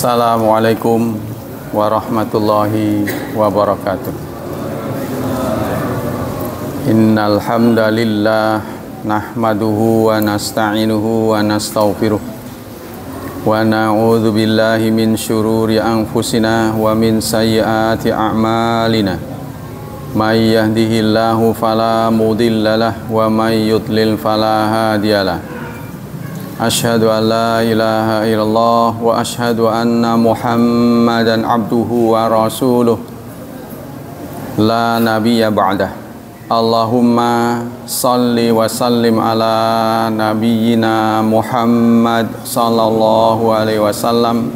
Assalamualaikum warahmatullahi wabarakatuh. Innal hamdalillah nahmaduhu wa nasta'inuhu wa nastaghfiruh wa na'udzu billahi min syururi anfusina wa min sayyiati a'malina. May yahdihillahu fala mudhillalah wa may yudlil fala hadiyalah. Asyhadu an la ilaha illallah wa asyhadu anna Muhammadan abduhu wa rasuluh la nabiyya ba'dah. Allahumma salli wa sallim ala nabiyyina Muhammad sallallahu alaihi wasallam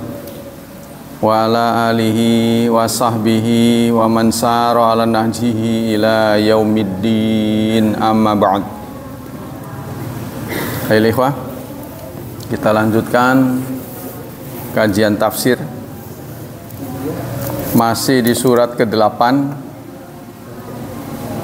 wa ala alihi wa sahbihi wa man sara ala nahjihi ila yaumiddin, amma ba'd. Hai ikhwah, kita lanjutkan kajian tafsir masih di surat ke-8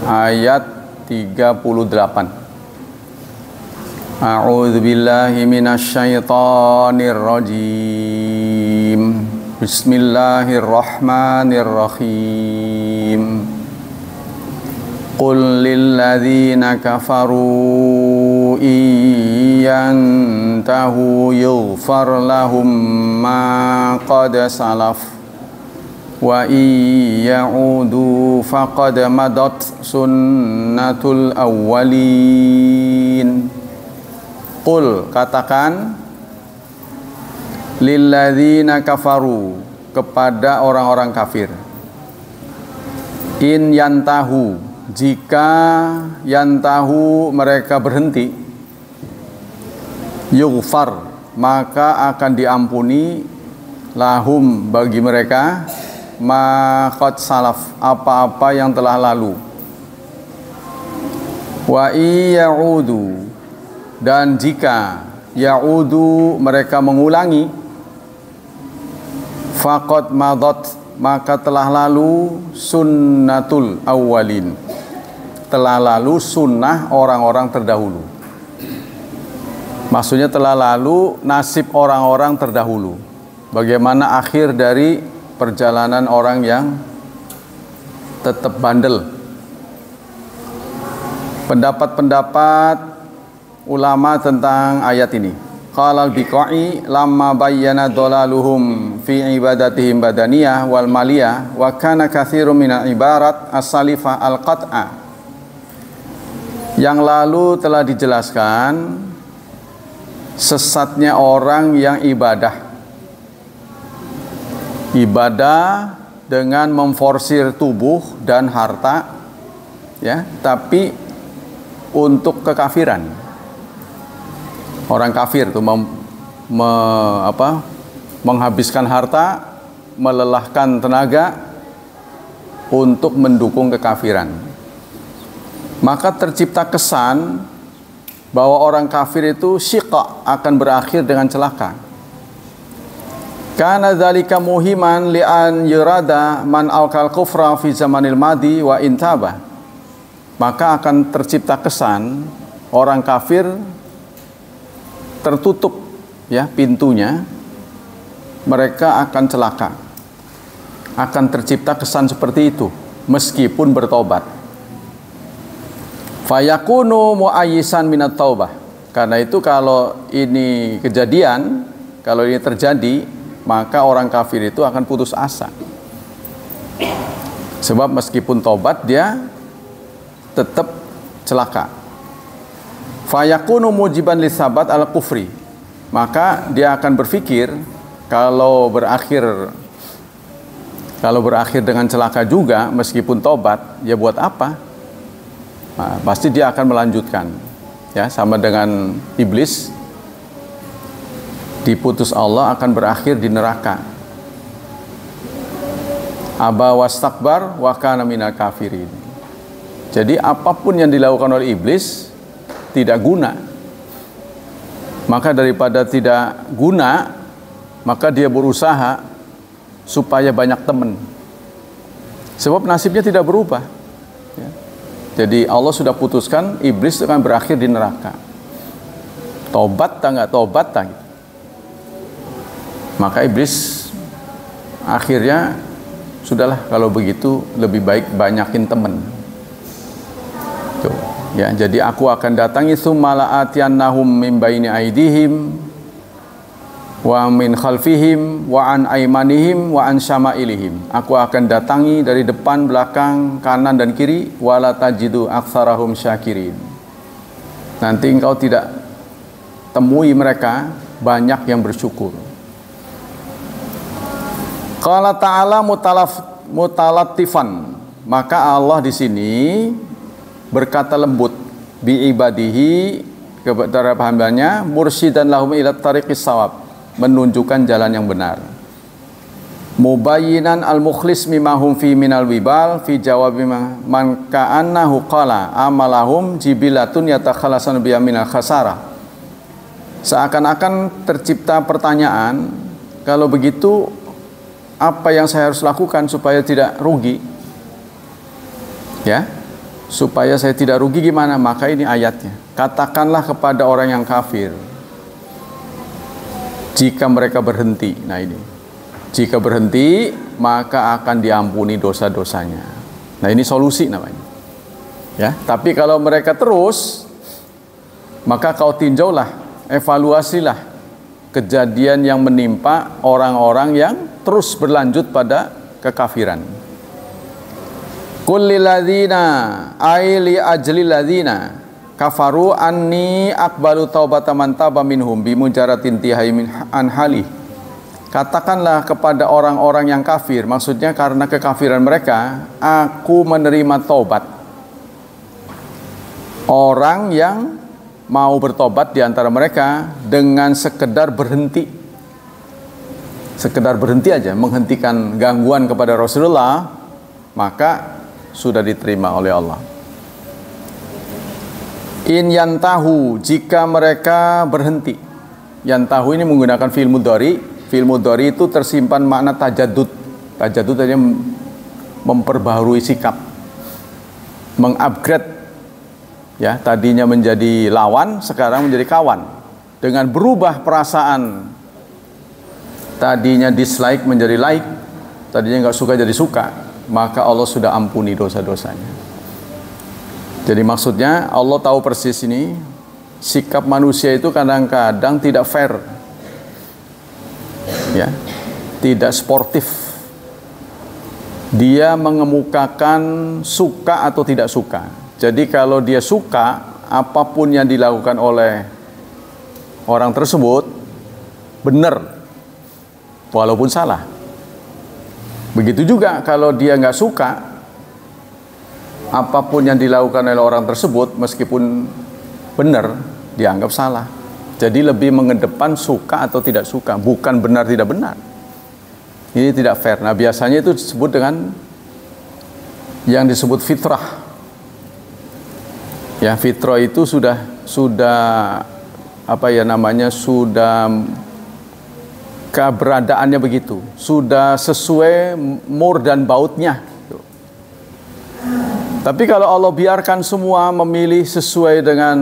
ayat 38. A'udzu billahi minasyaitonir rajim. Bismillahirrahmanirrahim. Qul lilladzina kafaru iyantahu yughfar lahum ma qad salaf wa iyaudu faqad madat sunnatul awwalin. Qul, katakan, lilladzina kafaru, kepada orang-orang kafir, in yantahu, jika yantahu mereka berhenti, yughfar, maka akan diampuni, lahum, bagi mereka, ma qad salaf, apa-apa yang telah lalu, wa iyaudu, dan jika yaudu mereka mengulangi, faqad madat, maka telah lalu sunnatul awwalin, telah lalu sunnah orang-orang terdahulu. Maksudnya telah lalu nasib orang-orang terdahulu, bagaimana akhir dari perjalanan orang yang tetap bandel. Pendapat-pendapat ulama tentang ayat ini. Qala al-Biqai lamma bayyana dalaluhum fi ibadatihim badaniyah wal maliyah wa kana katsirun min ibarat as-salifah al-qat'a. Yang lalu telah dijelaskan sesatnya orang yang ibadah dengan memforsir tubuh dan harta, ya, tapi untuk kekafiran. Orang kafir itu menghabiskan harta, melelahkan tenaga untuk mendukung kekafiran. Maka tercipta kesan bahwa orang kafir itu syiqa, akan berakhir dengan celaka. Kana dzalika muhiman li an yurada man alqal kufra fi zamanil madi wa intaba. Maka akan tercipta kesan orang kafir tertutup, ya, pintunya, mereka akan celaka. Akan tercipta kesan seperti itu meskipun bertobat. Fayakunu muayyisan minat taubah. Karena itu kalau ini kejadian, kalau ini terjadi, maka orang kafir itu akan putus asa. Sebab meskipun tobat dia tetap celaka. Fayakunu mujiban lisabat al kufri, maka dia akan berpikir kalau berakhir dengan celaka juga meskipun tobat, ya buat apa? Nah, pasti dia akan melanjutkan, ya, sama dengan iblis, diputus Allah akan berakhir di neraka. Aba wastakbar wa kana minal kafirin. Jadi apapun yang dilakukan oleh iblis tidak guna. Maka daripada tidak guna, maka dia berusaha supaya banyak teman. Sebab nasibnya tidak berubah, ya. Jadi Allah sudah putuskan iblis akan berakhir di neraka. Tobat tak nggak tobat tak. Maka iblis Akhirnya sudahlah, kalau begitu lebih baik banyakin teman. Tuh, ya, jadi aku akan datangi tsumma atiyannahum min baini aidihim wa min khalfihim wa an aimanihim wa an syama'ilihim. Aku akan datangi dari depan, belakang, kanan dan kiri, wala tajidu aktsarahum syakirin. Nanti engkau tidak temui mereka banyak yang bersyukur. Qala ta'ala mutalattifan, maka Allah di sini berkata lembut bi ibadihi kepada hambanya, mursyidan lahum ila tariqis shawab, menunjukkan jalan yang benar. Mubayyinan al-mukhlis mimma hum fi minal wibal fi jawabi man ka'annahu qala amalahum jibilatun yatakhallasun biha minal khasarah. Seakan-akan tercipta pertanyaan, kalau begitu apa yang saya harus lakukan supaya tidak rugi? Ya, supaya saya tidak rugi gimana? Maka ini ayatnya. Katakanlah kepada orang yang kafir, jika mereka berhenti. Nah ini, jika berhenti maka akan diampuni dosa-dosanya. Nah ini solusi namanya. Ya, tapi kalau mereka terus, maka kau tinjaulah, evaluasilah kejadian yang menimpa orang-orang yang terus berlanjut pada kekafiran. Qul lil ladzina ay li ajli ladzina kafaru anni aqbalu taubata man taba minhum bi mujaratin tihai min an halih. Katakanlah kepada orang-orang yang kafir, maksudnya karena kekafiran mereka, aku menerima taubat orang yang mau bertobat di antara mereka dengan sekedar berhenti. Sekedar berhenti aja, menghentikan gangguan kepada Rasulullah, maka sudah diterima oleh Allah. In yantahu, jika mereka berhenti. Yantahu ini menggunakan fi'il mudhari. Fi'il mudhari itu tersimpan makna tajaddud. Tajaddud artinya memperbaharui sikap, mengupgrade. Ya, tadinya menjadi lawan, sekarang menjadi kawan. Dengan berubah perasaan, tadinya dislike menjadi like, tadinya nggak suka jadi suka, maka Allah sudah ampuni dosa-dosanya. Jadi maksudnya Allah tahu persis ini, sikap manusia itu kadang-kadang tidak fair, ya, tidak sportif. Dia mengemukakan suka atau tidak suka. Jadi kalau dia suka, apapun yang dilakukan oleh orang tersebut benar, walaupun salah. Begitu juga kalau dia nggak suka, apapun yang dilakukan oleh orang tersebut meskipun benar, dianggap salah. Jadi lebih mengedepan suka atau tidak suka, bukan benar tidak benar. Ini tidak fair. Nah biasanya itu disebut dengan yang disebut fitrah. Ya, fitrah itu sudah apa ya namanya, sudah keberadaannya begitu, sudah sesuai mur dan bautnya. Tapi kalau Allah biarkan semua memilih sesuai dengan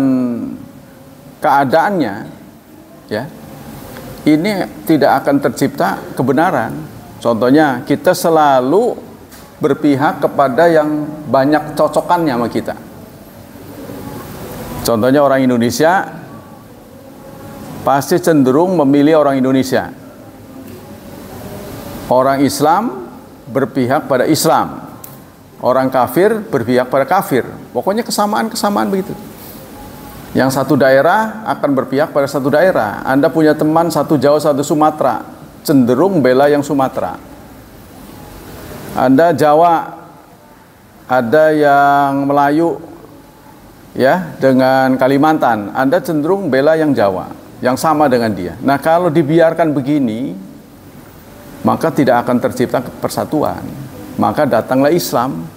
keadaannya, ya, ini tidak akan tercipta kebenaran. Contohnya, kita selalu berpihak kepada yang banyak cocokannya sama kita. Contohnya orang Indonesia pasti cenderung memilih orang Indonesia. Orang Islam berpihak pada Islam. Orang kafir berpihak pada kafir. Pokoknya kesamaan-kesamaan begitu. Yang satu daerah akan berpihak pada satu daerah. Anda punya teman satu Jawa, satu Sumatera, cenderung bela yang Sumatera. Anda Jawa, ada yang Melayu, ya, dengan Kalimantan, Anda cenderung bela yang Jawa, yang sama dengan dia. Nah, kalau dibiarkan begini, maka tidak akan tercipta persatuan. Maka datanglah Islam,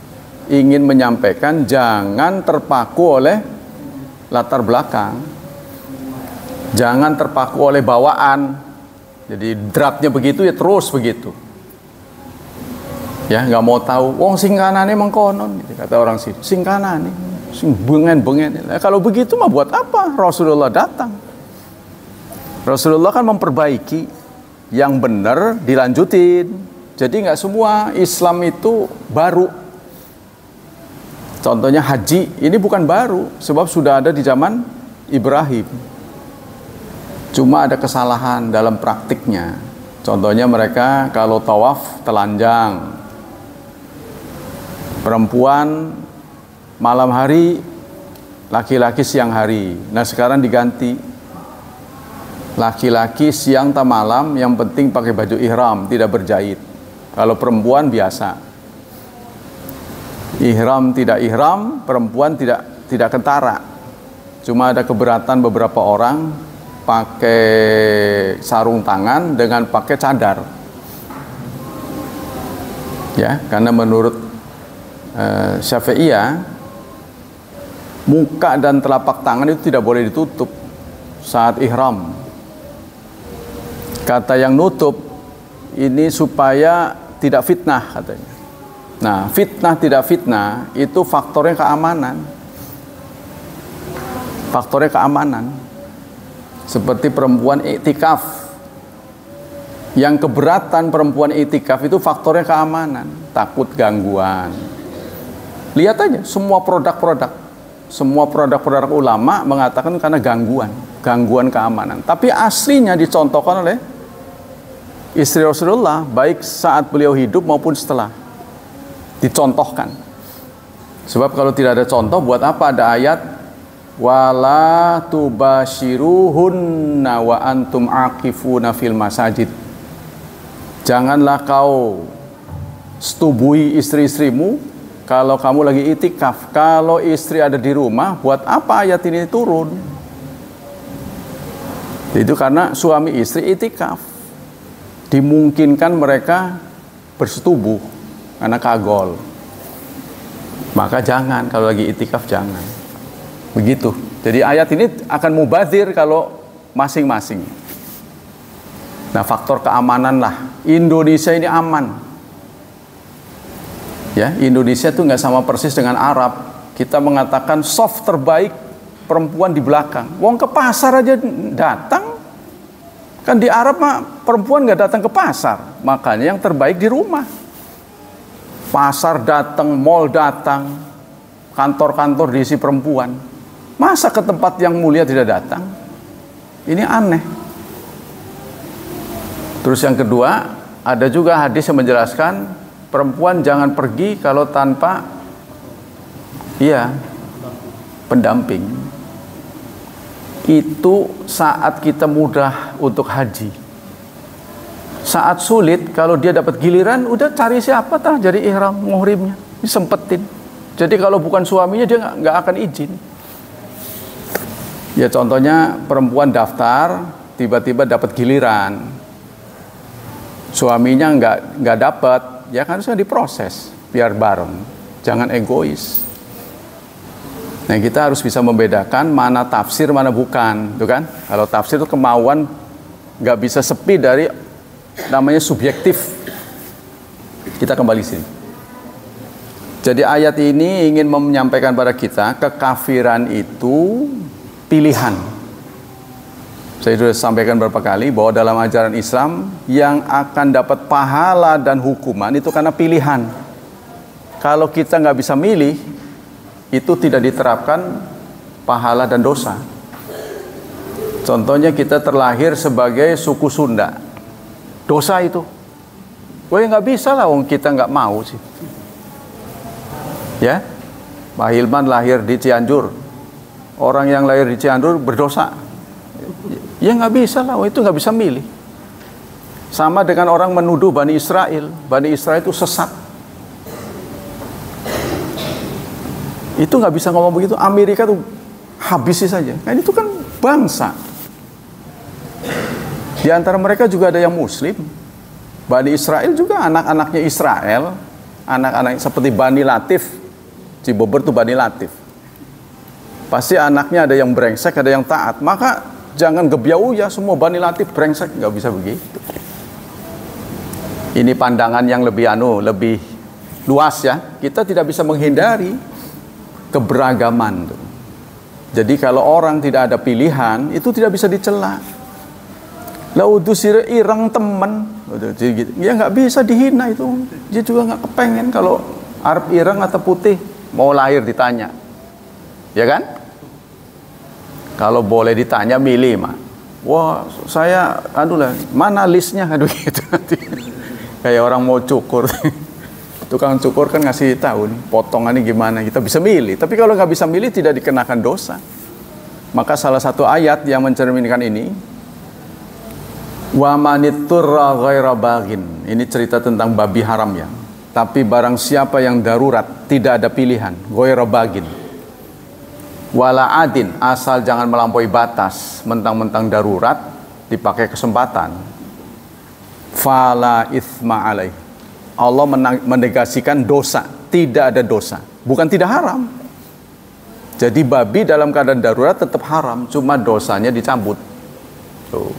ingin menyampaikan jangan terpaku oleh latar belakang, jangan terpaku oleh bawaan. Jadi dratnya begitu ya terus begitu. Ya, nggak mau tahu. Wong sing kanane mengkonon, gitu, kata orang sini. Sing kanane, sing bengen-bengen. Nah, kalau begitu mah buat apa Rasulullah datang? Rasulullah kan memperbaiki, yang benar dilanjutin, Jadi nggak semua Islam itu baru. Contohnya haji, ini bukan baru, sebab sudah ada di zaman Ibrahim. Cuma ada kesalahan dalam praktiknya. Contohnya mereka kalau tawaf telanjang. Perempuan malam hari, laki-laki siang hari. Nah sekarang diganti. Laki-laki siang atau malam, yang penting pakai baju ihram, tidak berjahit. Kalau perempuan biasa. Ihram tidak ihram, perempuan tidak kentara. Cuma ada keberatan beberapa orang pakai sarung tangan dengan pakai cadar. Ya, karena menurut Syafi'iyah, muka dan telapak tangan itu tidak boleh ditutup saat ihram. Kata yang nutup ini supaya tidak fitnah katanya. Nah, fitnah tidak fitnah itu faktornya keamanan. Faktornya keamanan. Seperti perempuan iktikaf. Yang keberatan perempuan iktikaf itu faktornya keamanan, takut gangguan. Lihat aja semua produk-produk ulama mengatakan karena gangguan keamanan. Tapi aslinya dicontohkan oleh istri Rasulullah baik saat beliau hidup maupun setelah. Dicontohkan. Sebab kalau tidak ada contoh, buat apa ada ayat wala tubashiruhunna wa antum aqifuna fil masajid. Janganlah kau setubui istri-istrimu kalau kamu lagi itikaf. Kalau istri ada di rumah, buat apa ayat ini turun? Itu karena suami istri itikaf. Dimungkinkan mereka bersetubuh karena kagol. Maka jangan, kalau lagi itikaf jangan. Begitu. Jadi ayat ini akan mubazir kalau masing-masing. Nah, faktor keamanan lah. Indonesia ini aman. Ya, Indonesia itu nggak sama persis dengan Arab. Kita mengatakan soft terbaik perempuan di belakang. Wong ke pasar aja datang. Kan di Arab mah perempuan nggak datang ke pasar. Makanya yang terbaik di rumah. Pasar datang, mall datang, kantor-kantor diisi perempuan. Masa ke tempat yang mulia tidak datang? Ini aneh. Terus yang kedua, ada juga hadis yang menjelaskan perempuan jangan pergi kalau tanpa pendamping. Itu saat kita mudah untuk haji. Saat sulit, kalau dia dapat giliran, udah cari siapa tah jadi ihram muhrimnya, disempetin. Jadi kalau bukan suaminya dia nggak akan izin. Ya contohnya perempuan daftar, tiba-tiba dapat giliran, suaminya nggak dapat, ya kan harusnya diproses biar bareng, jangan egois. Nah kita harus bisa membedakan mana tafsir mana bukan, tuh kan? Kalau tafsir itu kemauan, nggak bisa sepi dari namanya subjektif. Kita kembali sini. Jadi ayat ini ingin menyampaikan pada kita kekafiran itu pilihan. Saya sudah sampaikan beberapa kali bahwa dalam ajaran Islam yang akan dapat pahala dan hukuman itu karena pilihan. Kalau kita nggak bisa milih, itu tidak diterapkan pahala dan dosa. Contohnya kita terlahir sebagai suku Sunda. Dosa itu. Nggak bisa lah, wong kita nggak mau sih. Ya, Pak Hilman lahir di Cianjur. Orang yang lahir di Cianjur berdosa. Ya nggak bisa lah, itu nggak bisa milih. Sama dengan orang menuduh Bani Israel. Bani Israel itu sesat. Itu nggak bisa ngomong begitu. Amerika tuh habisi saja. Kan itu kan bangsa. Di antara mereka juga ada yang Muslim. Bani Israel juga anak-anaknya Israel, anak-anak seperti Bani Latif, Cibobor itu Bani Latif. Pasti anaknya ada yang brengsek, ada yang taat. Maka jangan gebiau ya semua Bani Latif brengsek, nggak bisa begitu. Ini pandangan yang lebih luas ya. Kita tidak bisa menghindari keberagaman. Jadi kalau orang tidak ada pilihan, itu tidak bisa dicela. Laudusir ireng temen, Ya nggak bisa dihina itu. Dia juga nggak kepengen kalau Arab ireng atau putih mau lahir ditanya, ya kan? Kalau boleh ditanya milih mah. Wah saya, aduh lah, mana listnya, aduh gitu nanti. Kayak orang mau cukur. Tukang cukur kan ngasih tahu nih, potongannya gimana, kita bisa milih. Tapi kalau nggak bisa milih tidak dikenakan dosa. Maka salah satu ayat yang mencerminkan ini, wa manitturra ghaira baghin. Ini cerita tentang babi haram ya. Tapi barang siapa yang darurat, tidak ada pilihan, ghaira baghin. Wala adin, asal jangan melampaui batas, mentang-mentang darurat dipakai kesempatan. Fala itsma alaih. Allah menegasikan dosa, tidak ada dosa, bukan tidak haram. Jadi babi dalam keadaan darurat tetap haram, cuma dosanya dicabut. Tuh.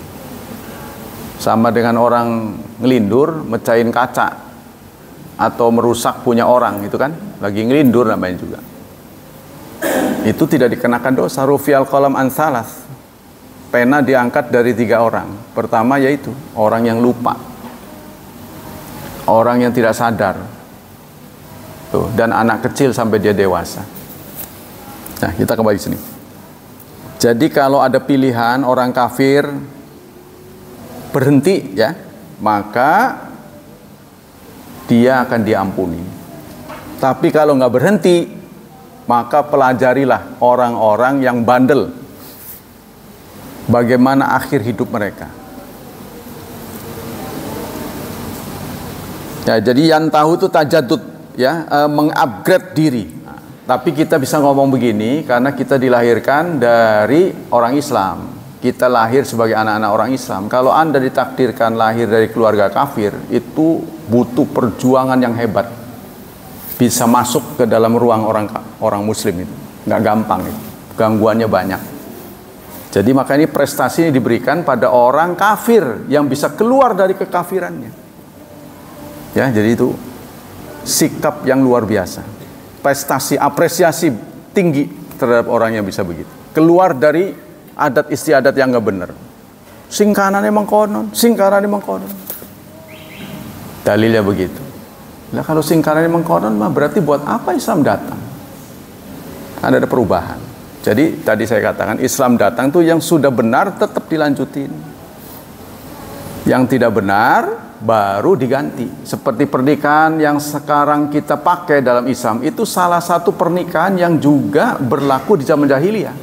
Sama dengan orang ngelindur, mecahin kaca atau merusak punya orang, itu kan lagi ngelindur namanya juga. Itu tidak dikenakan dosa. Rufi'al qalam an salas. Pena diangkat dari 3 orang. Pertama yaitu orang yang lupa, orang yang tidak sadar, tuh, dan anak kecil sampai dia dewasa. Nah, kita kembali sini. Jadi kalau ada pilihan orang kafir berhenti ya, maka dia akan diampuni. Tapi kalau nggak berhenti, maka pelajarilah orang-orang yang bandel, bagaimana akhir hidup mereka. Ya, jadi yang tahu itu tajadud ya, mengupgrade diri. Nah, tapi kita bisa ngomong begini karena kita dilahirkan dari orang Islam. Kita lahir sebagai anak-anak orang Islam. Kalau Anda ditakdirkan lahir dari keluarga kafir, itu butuh perjuangan yang hebat. Bisa masuk ke dalam ruang orang muslim itu. Nggak gampang itu. Gangguannya banyak. Jadi makanya prestasi ini diberikan pada orang kafir yang bisa keluar dari kekafirannya. Ya, jadi itu sikap yang luar biasa. Prestasi, apresiasi tinggi terhadap orang yang bisa begitu. Keluar dari adat istiadat yang nggak benar. Sing kanan emang konon, sing kanan emang konon. Dalilnya begitu. Nah, kalau sing kanan emang konon mah berarti buat apa Islam datang? Kan ada perubahan. Jadi tadi saya katakan Islam datang tuh yang sudah benar tetap dilanjutin. Yang tidak benar baru diganti. Seperti pernikahan yang sekarang kita pakai dalam Islam, itu salah satu pernikahan yang juga berlaku di zaman jahiliyah.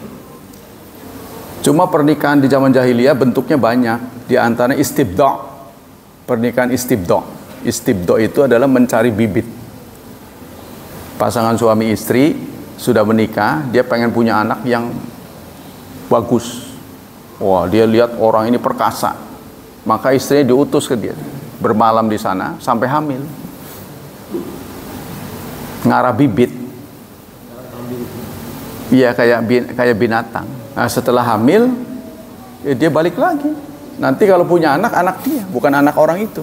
Cuma pernikahan di zaman jahiliyah bentuknya banyak. Di antaranya istibdo'. Pernikahan istibdo'. Istibdo' itu adalah mencari bibit. Pasangan suami istri sudah menikah, dia pengen punya anak yang bagus. Wah, dia lihat orang ini perkasa. Maka istrinya diutus ke dia, bermalam di sana sampai hamil. Ngarah bibit. Iya, kayak binatang. Nah, setelah hamil ya dia balik lagi. Nanti kalau punya anak dia, bukan anak orang itu.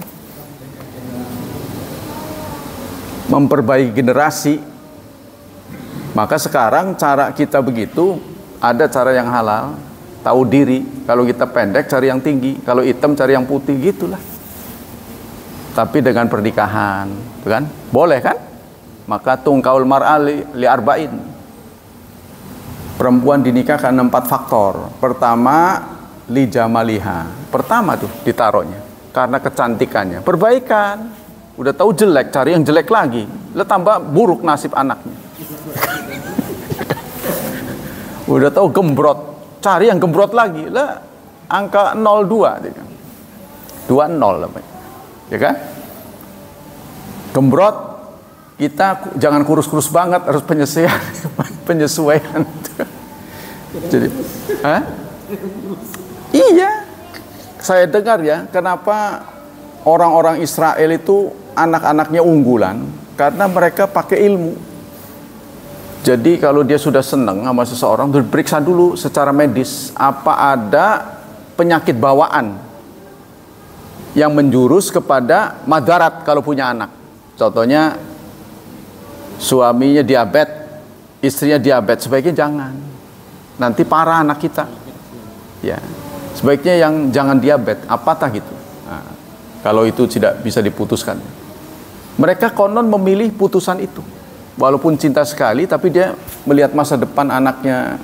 Memperbaiki generasi. Maka sekarang cara kita begitu, ada cara yang halal. Tahu diri, kalau kita pendek cari yang tinggi, kalau hitam cari yang putih, gitulah. Tapi dengan pernikahan, kan? Boleh kan? Maka tungkaul mar'a li arba'in. Perempuan dinikahkan 4 faktor. Pertama, li jamaliha. Pertama tuh ditaruhnya karena kecantikannya. Perbaikan. Udah tahu jelek, cari yang jelek lagi. Lah tambah buruk nasib anaknya. Udah tahu gembrot, cari yang gembrot lagi. Lah angka 02 20 lah, ya kan? Gembrot, kita jangan kurus-kurus banget, harus penyesuaian. Jadi, iya, saya dengar ya, kenapa orang-orang Israel itu anak-anaknya unggulan, karena mereka pakai ilmu. Jadi kalau dia sudah senang sama seseorang, diperiksa dulu secara medis, apa ada penyakit bawaan yang menjurus kepada madarat kalau punya anak. Contohnya suaminya diabetes, istrinya diabetes, sebaiknya jangan. Nanti parah anak kita. Ya, sebaiknya yang jangan diabetes, apatah gitu. Nah, kalau itu tidak bisa diputuskan. Mereka konon memilih putusan itu. Walaupun cinta sekali, tapi dia melihat masa depan anaknya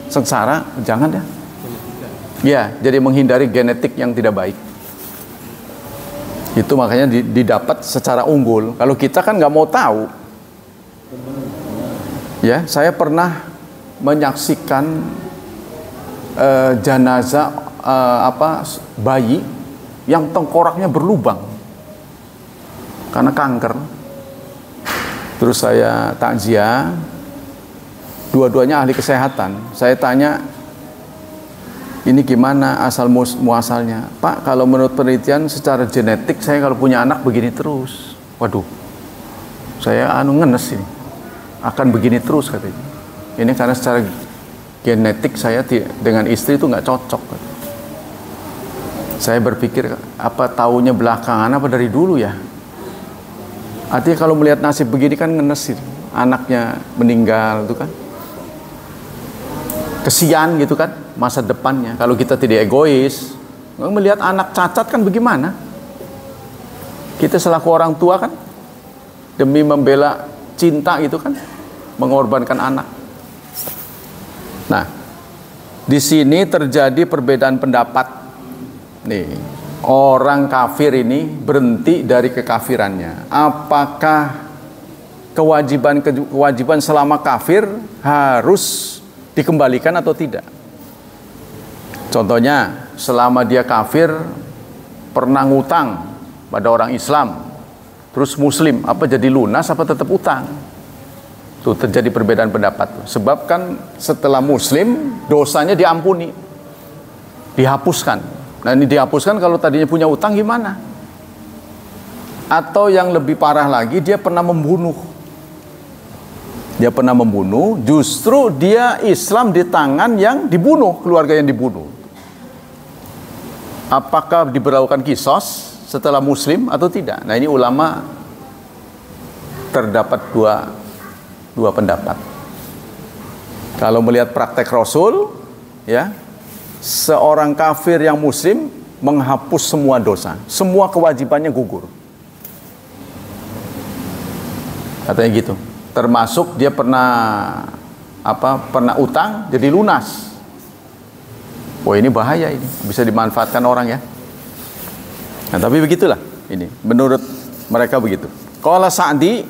sengsara, jangan ya. Ya, jadi menghindari genetik yang tidak baik. Itu makanya didapat secara unggul. Kalau kita kan nggak mau tahu. Ya, saya pernah menyaksikan jenazah bayi yang tengkoraknya berlubang karena kanker. Terus saya takziah, dua-duanya ahli kesehatan. Saya tanya, ini gimana asal muasalnya? Pak, kalau menurut penelitian secara genetik saya kalau punya anak begini terus. Waduh, saya ngenes ini, akan begini terus katanya. Ini karena secara genetik saya dengan istri itu nggak cocok. Saya berpikir, apa taunya belakangan apa dari dulu ya? Artinya kalau melihat nasib begini kan ngenes gitu. Anaknya meninggal itu kan kesian gitu kan masa depannya. Kalau kita tidak egois, melihat anak cacat kan bagaimana? Kita selaku orang tua kan demi membela cinta gitu kan, mengorbankan anak. Nah, di sini terjadi perbedaan pendapat. Nih, orang kafir ini berhenti dari kekafirannya. Apakah kewajiban selama kafir harus dikembalikan atau tidak? Contohnya, selama dia kafir pernah ngutang pada orang Islam, terus Muslim, apa jadi lunas apa tetap utang? Tuh terjadi perbedaan pendapat. Sebab kan setelah Muslim dosanya diampuni, dihapuskan. Nah ini dihapuskan, kalau tadinya punya utang gimana? Atau yang lebih parah lagi, dia pernah membunuh. Dia pernah membunuh, justru dia Islam di tangan yang dibunuh, keluarga yang dibunuh. Apakah diberlakukan kisos setelah Muslim atau tidak? Nah ini ulama terdapat dua pendapat. Kalau melihat praktek Rasul, ya, seorang kafir yang Muslim menghapus semua dosa, semua kewajibannya gugur. Katanya gitu. Termasuk dia pernah utang jadi lunas. Oh ini bahaya, ini bisa dimanfaatkan orang ya. Nah tapi begitulah ini menurut mereka begitu. Qala Sa'di,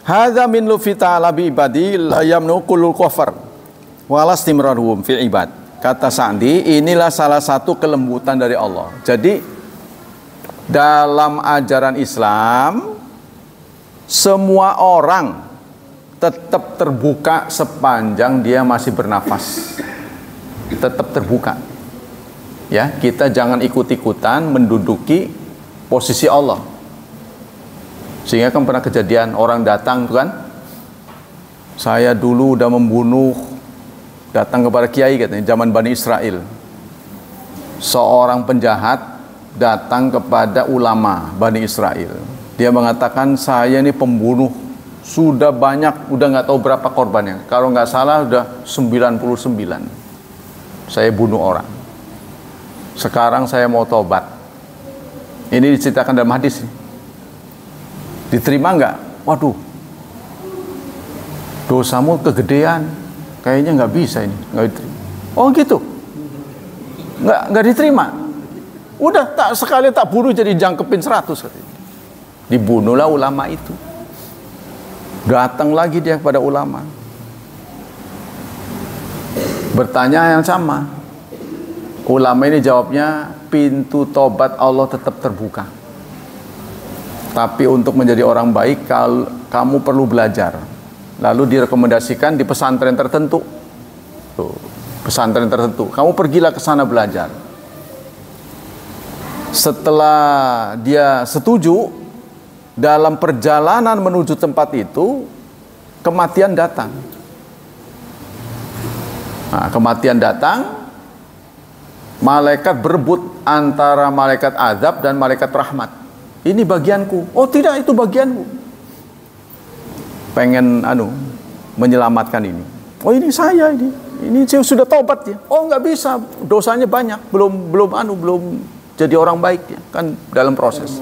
hadza min lufi ta'ala bi ibadi la yamnu kullul kufar wa lastimraruhum fil ibad. Kata Sa'di, inilah salah satu kelembutan dari Allah. Jadi dalam ajaran Islam semua orang tetap terbuka sepanjang dia masih bernafas. Tetap terbuka. Ya, kita jangan ikut-ikutan menduduki posisi Allah. Sehingga kan pernah kejadian orang datang tuh kan, saya dulu udah membunuh, datang kepada kiai katanya zaman Bani Israel. Seorang penjahat datang kepada ulama Bani Israel. Dia mengatakan, saya ini pembunuh, sudah banyak, udah nggak tahu berapa korbannya. Kalau nggak salah udah 99. Saya bunuh orang. Sekarang saya mau tobat. Ini diceritakan dalam hadis. Diterima nggak? Waduh, dosamu kegedean, kayaknya nggak bisa ini, nggak diterima. Oh gitu, nggak diterima. Udah tak sekali tak bunuh jadi jangkepin 100 katanya. Dibunuhlah ulama itu. Datang lagi dia kepada ulama, bertanya yang sama. Ulama ini jawabnya, pintu tobat Allah tetap terbuka. Tapi untuk menjadi orang baik, kamu perlu belajar. Lalu direkomendasikan di pesantren tertentu. Tuh, pesantren tertentu. Kamu pergilah ke sana belajar. Setelah dia setuju, dalam perjalanan menuju tempat itu, kematian datang. Nah, kematian datang, malaikat berebut antara malaikat azab dan malaikat rahmat. Ini bagianku. Oh tidak, itu bagianmu. Pengen menyelamatkan ini. Oh ini saya ini saya sudah taubat ya. Oh nggak bisa, dosanya banyak, belum jadi orang baik dia, kan dalam proses.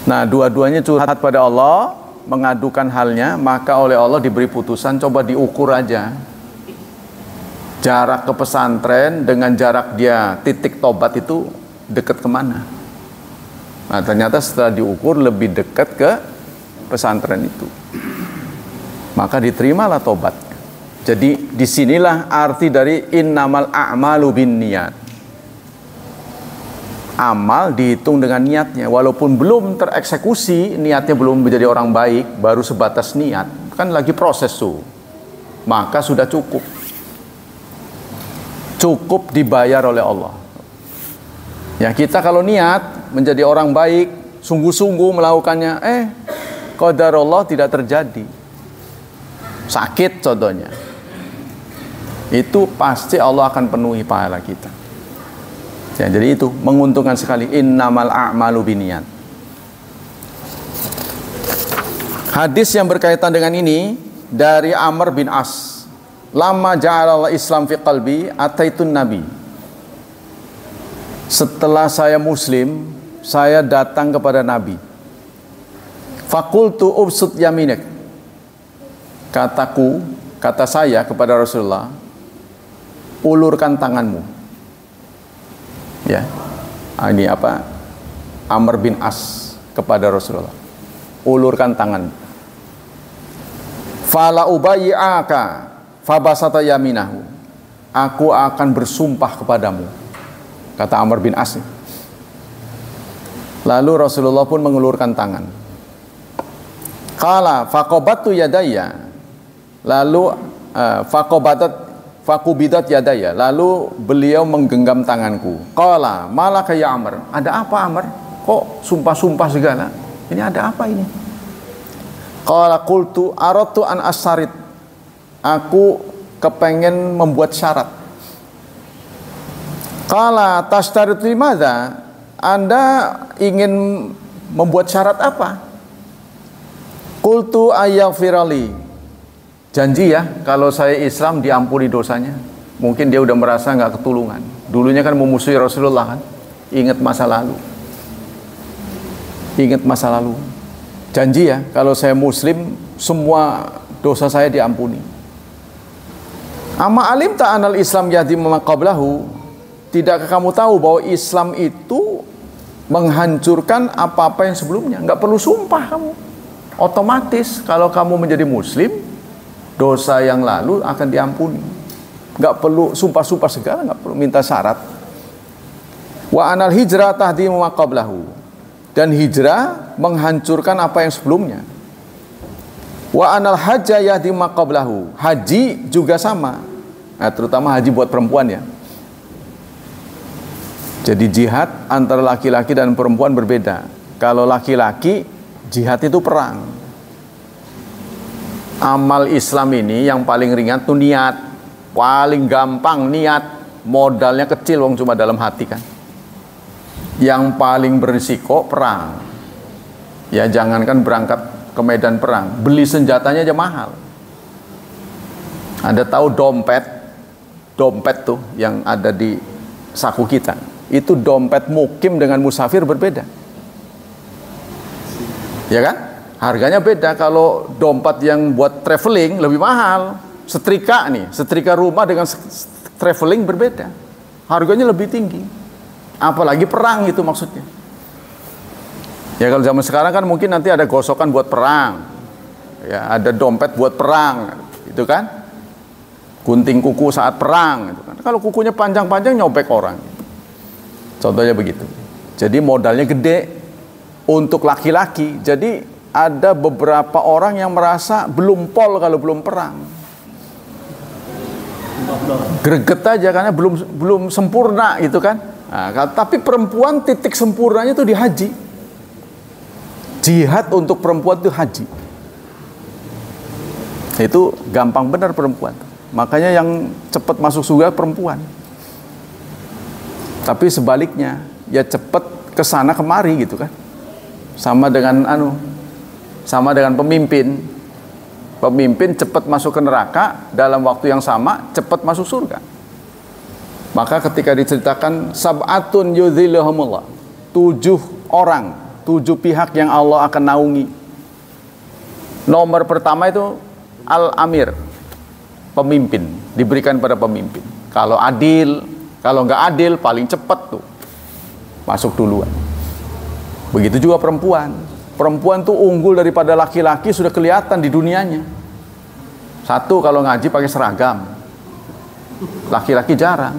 Nah, dua-duanya curhat pada Allah, mengadukan halnya, maka oleh Allah diberi putusan, coba diukur aja jarak ke pesantren dengan jarak dia titik tobat itu dekat kemana. Nah, ternyata setelah diukur lebih dekat ke pesantren itu, maka diterimalah tobatnya. Jadi disinilah arti dari innamal a'malu binniyat. Amal dihitung dengan niatnya, walaupun belum tereksekusi, niatnya belum menjadi orang baik, baru sebatas niat, kan lagi proses tuh, maka sudah cukup dibayar oleh Allah. Ya, kita kalau niat menjadi orang baik, sungguh-sungguh melakukannya, qadarullah tidak terjadi, sakit contohnya, itu pasti Allah akan penuhi pahala kita. Ya, jadi itu menguntungkan sekali, innamal a'malu binniyat. Hadis yang berkaitan dengan ini dari Amr bin As. Lama ja'alallah Islam fi qalbi ataitun nabi. Setelah saya muslim, saya datang kepada Nabi. Fakultu ubsut yaminik. Kata saya kepada Rasulullah, ulurkan tanganmu. Ya, ini apa? Amr bin As kepada Rasulullah, ulurkan tangan. Fala ubayyi'aka fabasata yaminahu. Aku akan bersumpah kepadamu, kata Amr bin As. Lalu Rasulullah pun mengulurkan tangan. Qala faqabattu yadayya. Lalu fakubidat yadaya, lalu beliau menggenggam tanganku. Qala malaka ya Amr, ada apa Amr? Kok sumpah-sumpah segala? Ini ada apa ini? Qala qultu aradtu an asyarit, aku kepengen membuat syarat. Qala tashtaritu limadza, Anda ingin membuat syarat apa? Qultu ayyaghfirali, janji ya, kalau saya Islam diampuni dosanya. Mungkin dia udah merasa nggak ketulungan. Dulunya kan memusuhi Rasulullah kan. Ingat masa lalu. Janji ya, kalau saya Muslim, semua dosa saya diampuni. Amma alim ta'anal Islam yahdi ma qablahu. Tidakkah kamu tahu bahwa Islam itu menghancurkan apa-apa yang sebelumnya? Nggak perlu sumpah kamu. Otomatis kalau kamu menjadi Muslim, dosa yang lalu akan diampuni. Nggak perlu sumpah-sumpah segala, nggak perlu minta syarat. Wa anal hijrah tahdimu ma qablahu, dan hijrah menghancurkan apa yang sebelumnya. Wa anal hajja yahdimu ma qablahu, haji juga sama. Nah, terutama haji buat perempuan ya. Jadi jihad antara laki-laki dan perempuan berbeda. Kalau laki-laki, jihad itu perang. Amal Islam ini yang paling ringan tuh niat, paling gampang niat, modalnya kecil, wong cuma dalam hati kan. Yang paling berisiko perang. Ya, jangankan berangkat ke medan perang, beli senjatanya aja mahal. Anda tahu dompet tuh yang ada di saku kita, itu dompet mukim dengan musafir berbeda, ya kan? Harganya beda. Kalau dompet yang buat traveling lebih mahal. Setrika nih, setrika rumah dengan traveling berbeda, harganya lebih tinggi. Apalagi perang itu maksudnya. Ya, kalau zaman sekarang kan mungkin nanti ada gosokan buat perang. Ya, ada dompet buat perang, itu kan? Gunting kuku saat perang, itu kan. Kalau kukunya panjang-panjang nyobek orang. Contohnya begitu. Jadi modalnya gede untuk laki-laki. Jadi ada beberapa orang yang merasa belum pol kalau belum perang. Greget aja karena belum sempurna gitu kan. Nah, tapi perempuan titik sempurnanya itu di haji. Jihad untuk perempuan itu haji. Itu gampang benar perempuan. Makanya yang cepat masuk surga perempuan. Tapi sebaliknya, ya cepat kesana kemari gitu kan. Sama dengan pemimpin. Pemimpin cepat masuk ke neraka, dalam waktu yang sama cepat masuk surga. Maka ketika diceritakan sab'atun yudhilluhumullah, 7 orang, 7 pihak yang Allah akan naungi. Nomor pertama itu al-amir, pemimpin, diberikan pada pemimpin. Kalau adil, kalau nggak adil paling cepat tuh masuk duluan. Begitu juga perempuan. Perempuan tuh unggul daripada laki-laki sudah kelihatan di dunianya. Satu, kalau ngaji pakai seragam, laki-laki jarang.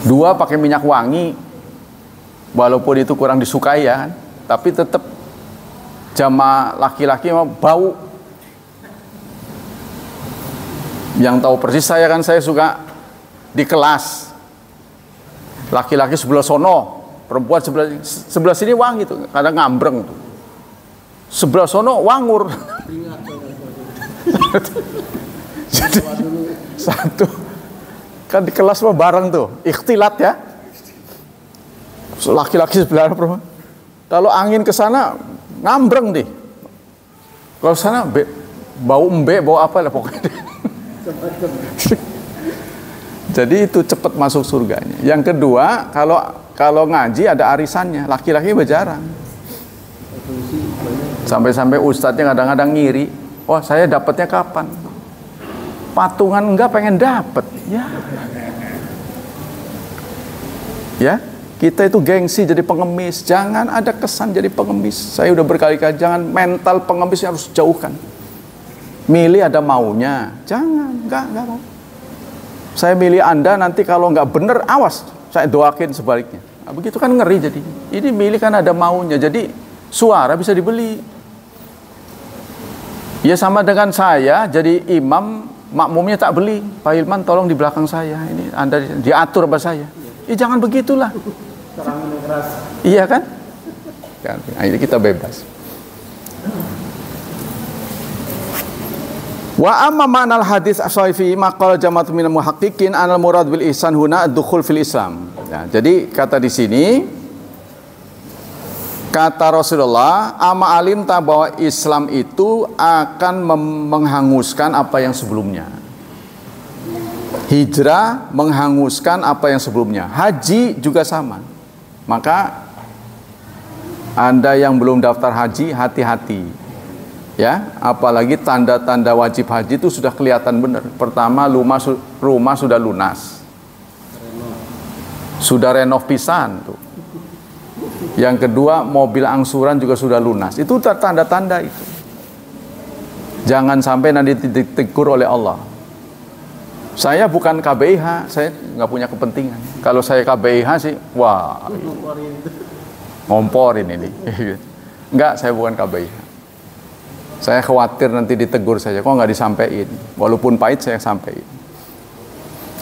2, pakai minyak wangi, walaupun itu kurang disukai ya kan? Tapi tetap jamaah laki-laki mau bau. Yang tahu persis saya kan, saya suka di kelas laki-laki sebelah sono, perempuan sebelah sini wangi tuh, kadang ngambreng tuh. Sebelah sono wangur. Jadi satu kan di kelas mah bareng tuh, ikhtilat ya. Laki-laki sebelah perempuan. Kalau angin ke sana ngambreng deh. Kalau sana bau bau apa lah pokoknya. Jadi itu cepat masuk surganya. Yang kedua, kalau ngaji ada arisannya, laki-laki berjarang. Sampai-sampai ustadznya kadang-kadang ngiri, wah saya dapatnya kapan? Patungan enggak pengen dapat, ya. Ya, kita itu gengsi jadi pengemis, jangan ada kesan jadi pengemis. Saya udah berkali-kali, jangan mental pengemis harus jauhkan. Milih ada maunya, jangan, enggak mau. Saya milih Anda, nanti kalau nggak bener, awas, saya doakin sebaliknya. Nah, begitu kan ngeri jadi. Ini milih kan ada maunya, jadi suara bisa dibeli. Ya sama dengan saya, jadi imam, makmumnya tak beli. Pak Hilman tolong di belakang saya, ini Anda diatur sama saya. Jangan begitulah. Iya kan? Akhirnya kita bebas. Wa amma ma'nal hadis as-sahih maqala jama'atun minal muhaqqiqin anal murad bil ihsan huna ad-dukhul fil Islam. Ya, jadi kata di sini, kata Rasulullah, ama alimta bahwa Islam itu akan menghanguskan apa yang sebelumnya. Hijrah menghanguskan apa yang sebelumnya. Haji juga sama. Maka Anda yang belum daftar haji, hati-hati. Ya, apalagi tanda-tanda wajib haji itu sudah kelihatan benar. Pertama, rumah sudah lunas, sudah renov pisan tuh. Yang kedua, mobil angsuran juga sudah lunas. Itu tanda-tanda itu. Jangan sampai nanti ditegur oleh Allah. Saya bukan KBIH, saya nggak punya kepentingan. Kalau saya KBIH sih, wah, ngomporin ini. Enggak, saya bukan KBIH. Saya khawatir nanti ditegur saja, kok nggak disampaikan. Walaupun pahit saya sampaikan.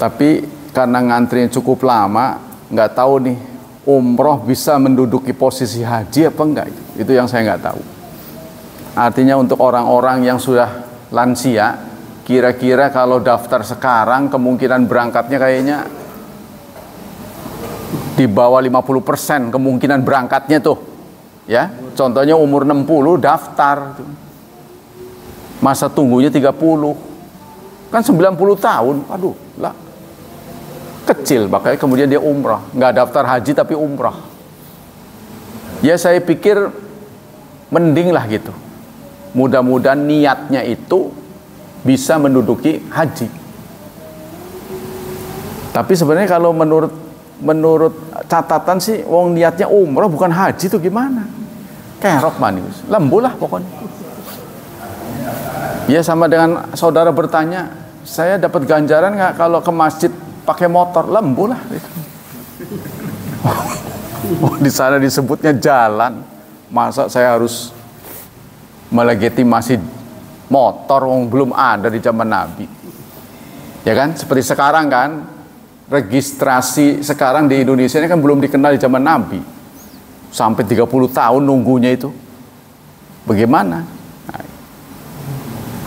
Tapi karena ngantri cukup lama, nggak tahu nih umroh bisa menduduki posisi haji apa enggak. Itu yang saya nggak tahu. Artinya untuk orang-orang yang sudah lansia, kira-kira kalau daftar sekarang kemungkinan berangkatnya kayaknya di bawah 50% kemungkinan berangkatnya tuh. Ya, contohnya umur 60 daftar tuh. Masa tunggunya 30, kan 90 tahun, aduh lah, kecil, makanya kemudian dia umrah, nggak daftar haji tapi umrah. Ya saya pikir mending lah gitu, mudah-mudahan niatnya itu bisa menduduki haji. Tapi sebenarnya kalau menurut catatan sih, wong niatnya umrah bukan haji tuh gimana? Kerok manis, lembu lah pokoknya. Ya sama dengan saudara bertanya, saya dapat ganjaran nggak kalau ke masjid pakai motor? Lembu lah. Oh, di sana disebutnya jalan. Masa saya harus melegitimasi motor yang belum ada di zaman Nabi? Ya kan? Seperti sekarang kan, registrasi sekarang di Indonesia ini kan belum dikenal di zaman Nabi. Sampai 30 tahun nunggunya itu. Bagaimana?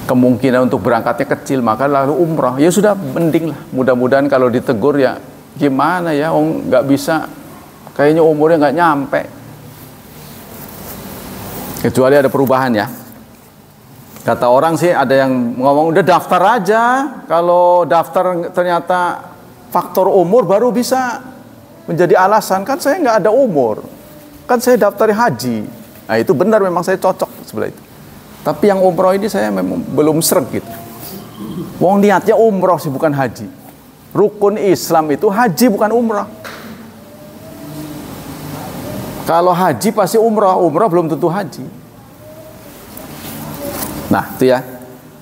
Kemungkinan untuk berangkatnya kecil, maka lalu umrah. Ya sudah, mending lah. Mudah-mudahan kalau ditegur ya gimana ya, nggak bisa, kayaknya umurnya nggak nyampe. Kecuali ada perubahan ya. Kata orang sih ada yang ngomong udah daftar aja. Kalau daftar ternyata faktor umur baru bisa menjadi alasan. Kan saya nggak ada umur, kan saya daftari haji. Nah itu benar, memang saya cocok sebelah itu. Tapi yang umroh ini saya memang belum sreg gitu. Wong niatnya umroh sih, bukan haji. Rukun Islam itu haji, bukan umroh. Kalau haji pasti umroh, umroh belum tentu haji. Nah itu ya.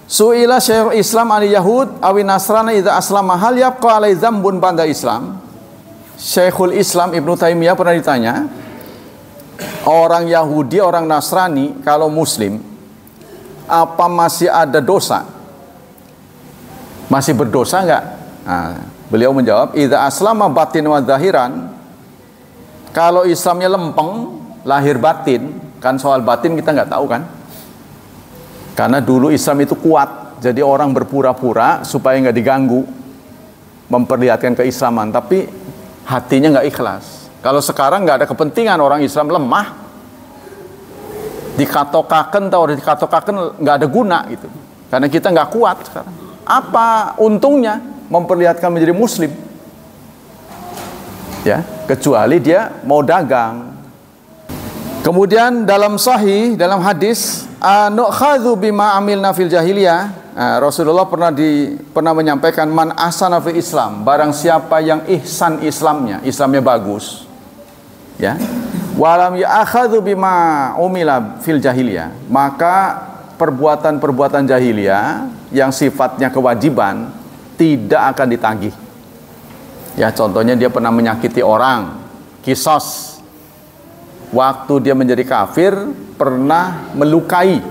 Su'ila Syekhul Islam al Yahud awi Nasrana idza aslama hal yabqa alai dzambun ba'da Islam. Syekhul Islam Ibnu Taimiyah pernah ditanya, orang Yahudi, orang Nasrani kalau muslim apa masih ada dosa? Masih berdosa enggak? Nah, beliau menjawab, idza aslama batin wa zahiran. Kalau Islamnya lempeng, lahir batin, kan soal batin kita nggak tahu kan? Karena dulu Islam itu kuat, jadi orang berpura-pura supaya nggak diganggu, memperlihatkan keislaman, tapi hatinya nggak ikhlas. Kalau sekarang nggak ada kepentingan, orang Islam lemah, dikatokaken atau dikatokaken nggak ada guna gitu, karena kita nggak kuat sekarang. Apa untungnya memperlihatkan menjadi Muslim? Ya, kecuali dia mau dagang. Kemudian dalam sahih, dalam hadis, nu'khadhu bima amilna fil jahiliyah. Rasulullah pernah menyampaikan, man ahsana fil Islam, barang siapa yang ihsan Islamnya, Islamnya bagus, ya, walam ya'khadhu bima umila fil jahiliyah, maka perbuatan-perbuatan jahiliyah yang sifatnya kewajiban tidak akan ditagih. Ya, contohnya dia pernah menyakiti orang, kisos. Waktu dia menjadi kafir pernah melukai.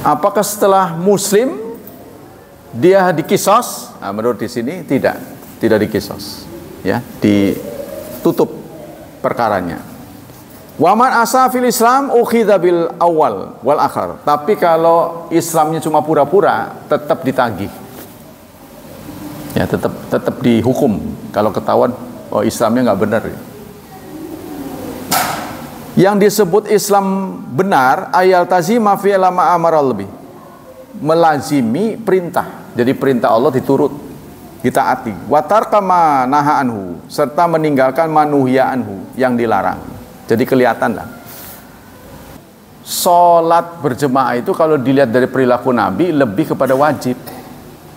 Apakah setelah muslim dia dikisos? Nah, menurut di sini tidak dikisos. Ya, ditutup perkaranya. Waman asa fil Islam ukhidha bil awal wal akhar. Tapi kalau Islamnya cuma pura-pura, tetap ditagih. Ya, tetap dihukum kalau ketahuan oh Islamnya nggak benar. Yang disebut Islam benar, ayal tazima fi lama amara lebih, melazimi perintah. Jadi perintah Allah diturut, ditaati. Watar kama naha anhu, serta meninggalkan manuhya anhu, yang dilarang. Jadi kelihatan lah. Sholat berjemaah itu kalau dilihat dari perilaku Nabi lebih kepada wajib.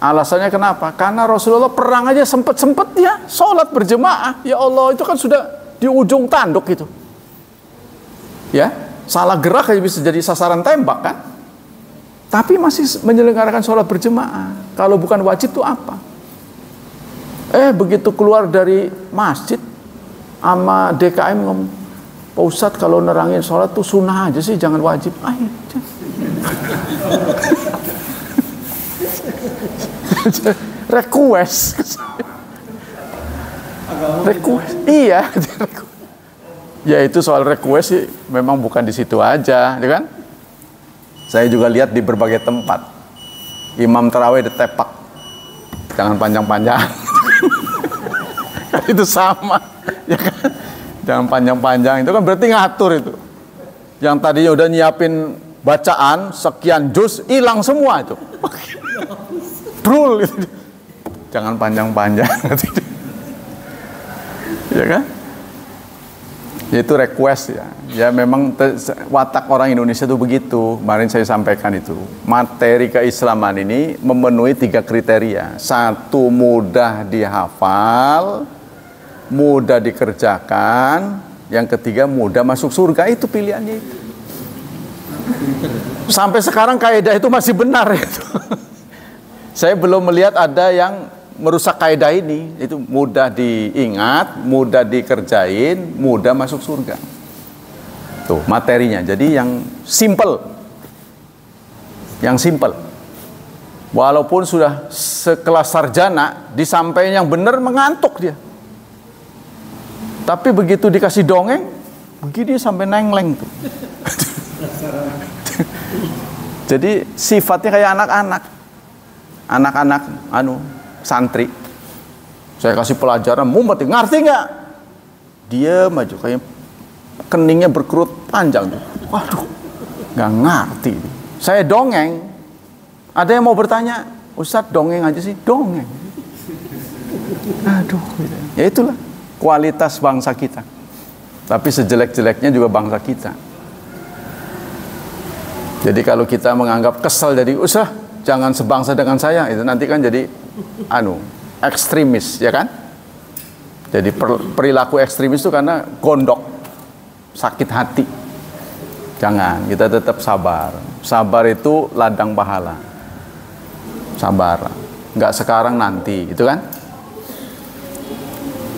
Alasannya kenapa? Karena Rasulullah perang aja sempet ya sholat berjemaah. Ya Allah, itu kan sudah di ujung tanduk itu. Ya, salah gerak aja bisa jadi sasaran tembak kan? Tapi masih menyelenggarakan sholat berjemaah. Kalau bukan wajib itu apa? Begitu keluar dari masjid sama DKM ngomong, Pak Ustadz kalau nerangin sholat tuh sunnah aja sih, jangan wajib. Request. Iya. Ya itu soal request sih memang bukan di situ aja, ya kan? Saya juga lihat di berbagai tempat. Imam tarawih ditepak, jangan panjang-panjang. Itu sama, ya kan? Jangan panjang-panjang, itu kan berarti ngatur itu. Yang tadinya udah nyiapin bacaan sekian juz, hilang semua itu. Brul gitu. Jangan panjang-panjang. Ya kan? Itu request ya. Ya memang watak orang Indonesia itu begitu. Kemarin saya sampaikan itu. Materi keislaman ini memenuhi 3 kriteria. 1, mudah dihafal, mudah dikerjakan. Yang ketiga, mudah masuk surga. Itu pilihannya itu. Sampai sekarang kaidah itu masih benar itu. Saya belum melihat ada yang merusak kaidah ini. Itu mudah diingat, mudah dikerjain, mudah masuk surga. Tuh materinya. Jadi yang simple, walaupun sudah sekelas sarjana, disampaikan yang benar mengantuk dia. Tapi begitu dikasih dongeng, begini sampai nengleng tuh. Jadi sifatnya kayak anak-anak santri. Saya kasih pelajaran, mumet, ngerti nggak? Diam aja, kayak keningnya berkerut panjang tuh. Waduh, nggak ngerti. Saya dongeng, ada yang mau bertanya, Ustadz dongeng aja sih, dongeng. Aduh, ya itulah kualitas bangsa kita. Tapi sejelek-jeleknya juga bangsa kita. Jadi kalau kita menganggap kesal jadi usah jangan sebangsa dengan saya, itu nanti kan jadi ekstremis, ya kan? Jadi perilaku ekstremis itu karena gondok, sakit hati. Jangan, kita tetap sabar. Sabar itu ladang pahala. Sabar, nggak sekarang nanti, itu kan?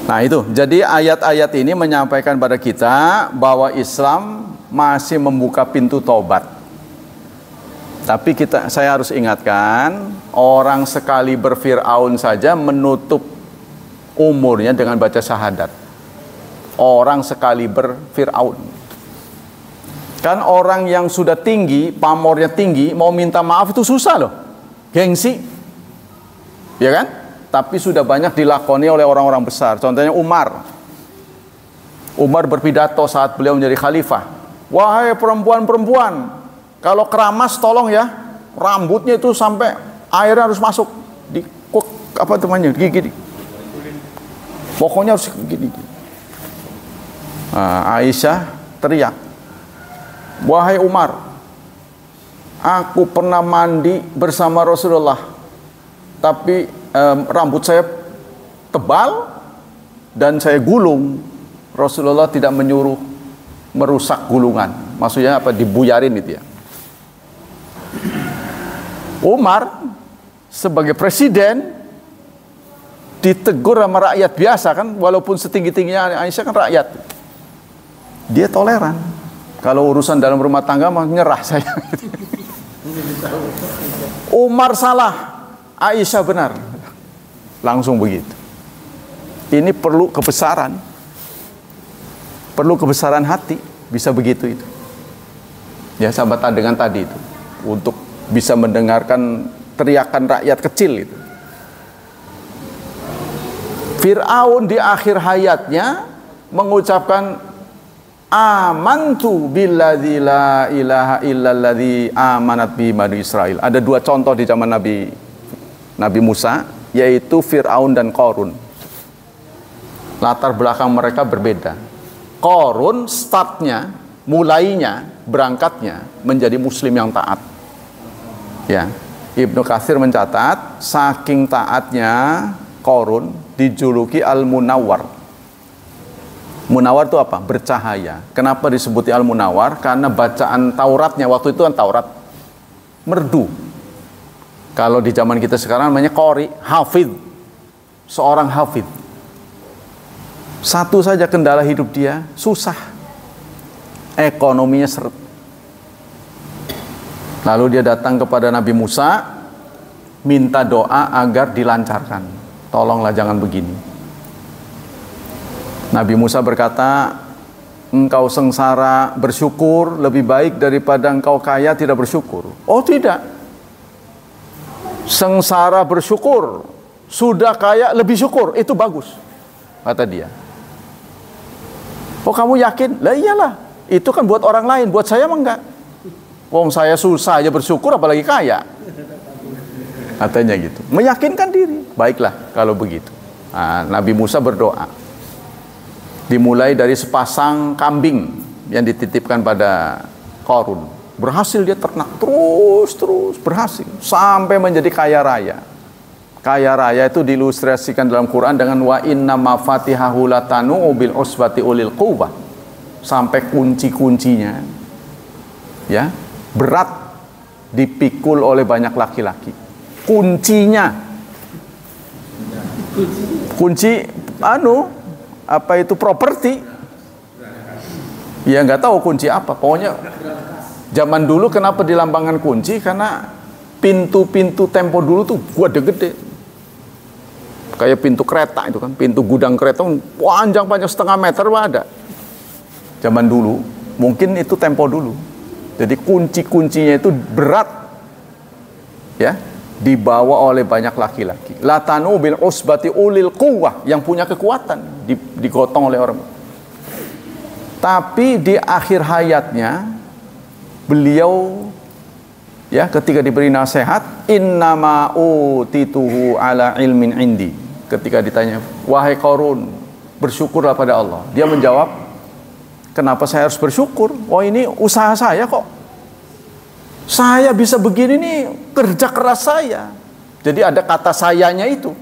Nah itu, jadi ayat-ayat ini menyampaikan pada kita bahwa Islam masih membuka pintu taubat. Tapi saya harus ingatkan, orang sekali berfir'aun saja menutup umurnya dengan baca syahadat. Orang sekali berfir'aun. Kan orang yang sudah tinggi, pamornya tinggi, mau minta maaf itu susah loh. Gengsi. Ya kan? Tapi sudah banyak dilakoni oleh orang-orang besar. Contohnya Umar. Umar berpidato saat beliau menjadi khalifah. Wahai perempuan-perempuan, kalau keramas tolong ya, rambutnya itu sampai airnya harus masuk di gigi. Pokoknya harus gini. Nah, Aisyah teriak, wahai Umar, aku pernah mandi bersama Rasulullah, tapi rambut saya tebal dan saya gulung. Rasulullah tidak menyuruh merusak gulungan. Maksudnya apa? Dibuyarin itu ya. Umar sebagai presiden ditegur sama rakyat biasa kan, walaupun setinggi-tingginya Aisyah kan rakyat. Dia toleran. Kalau urusan dalam rumah tangga mah nyerah saya. Umar salah, Aisyah benar. Langsung begitu. Ini perlu kebesaran. Perlu kebesaran hati, bisa begitu itu. Ya, sahabat dengan tadi itu. Untuk bisa mendengarkan teriakan rakyat kecil itu. Fir'aun di akhir hayatnya mengucapkan amantu billadzi la ilaha illalladzi amanat bi Bani Israil. Ada dua contoh di zaman Nabi Musa, yaitu Fir'aun dan Qarun. Latar belakang mereka berbeda. Qarun startnya, mulainya, berangkatnya menjadi muslim yang taat. Ya, Ibnu Katsir mencatat saking taatnya Qarun dijuluki Al-Munawwar. Munawwar itu apa? Bercahaya. Kenapa disebut Al-Munawwar? Karena bacaan Tauratnya waktu itu kan Taurat merdu. Kalau di zaman kita sekarang namanya qori, hafidh. Seorang hafidh. Satu saja kendala hidup dia, susah. Ekonominya seret. Lalu dia datang kepada Nabi Musa, minta doa agar dilancarkan. Tolonglah jangan begini. Nabi Musa berkata, engkau sengsara bersyukur lebih baik daripada engkau kaya tidak bersyukur. Oh tidak. Sengsara bersyukur, sudah kaya lebih syukur, itu bagus, kata dia. Oh kamu yakin? Lah iyalah, itu kan buat orang lain, buat saya mah enggak. Wong saya susah aja bersyukur apalagi kaya. Katanya gitu. Meyakinkan diri. Baiklah kalau begitu. Nah, Nabi Musa berdoa. Dimulai dari sepasang kambing yang dititipkan pada Qarun. Berhasil dia ternak terus berhasil sampai menjadi kaya raya. Kaya raya itu diilustrasikan dalam Quran dengan wa inna mafatihahu latanu bil usbati ulil quwwah. Sampai kunci-kuncinya ya berat dipikul oleh banyak laki-laki. Kuncinya, kunci apa itu properti? Ya nggak tahu kunci apa. Pokoknya zaman dulu kenapa dilambangkan kunci? Karena pintu-pintu tempo dulu tuh gede-gede. Kayak pintu kereta itu kan, pintu gudang kereta panjang-panjang setengah meter ada. Zaman dulu, mungkin itu tempo dulu. Jadi kunci-kuncinya itu berat, ya, dibawa oleh banyak laki-laki. Latanu bil usbati ulil quwwah, yang punya kekuatan, digotong oleh orang. Tapi di akhir hayatnya beliau, ya, ketika diberi nasihat, innama utituhu ala ilmin indi. ketika ditanya, wahai Qarun, bersyukurlah pada Allah. Dia menjawab, kenapa saya harus bersyukur? Oh, ini usaha saya kok. Saya bisa begini nih kerja keras saya. Jadi ada kata sayanya itu,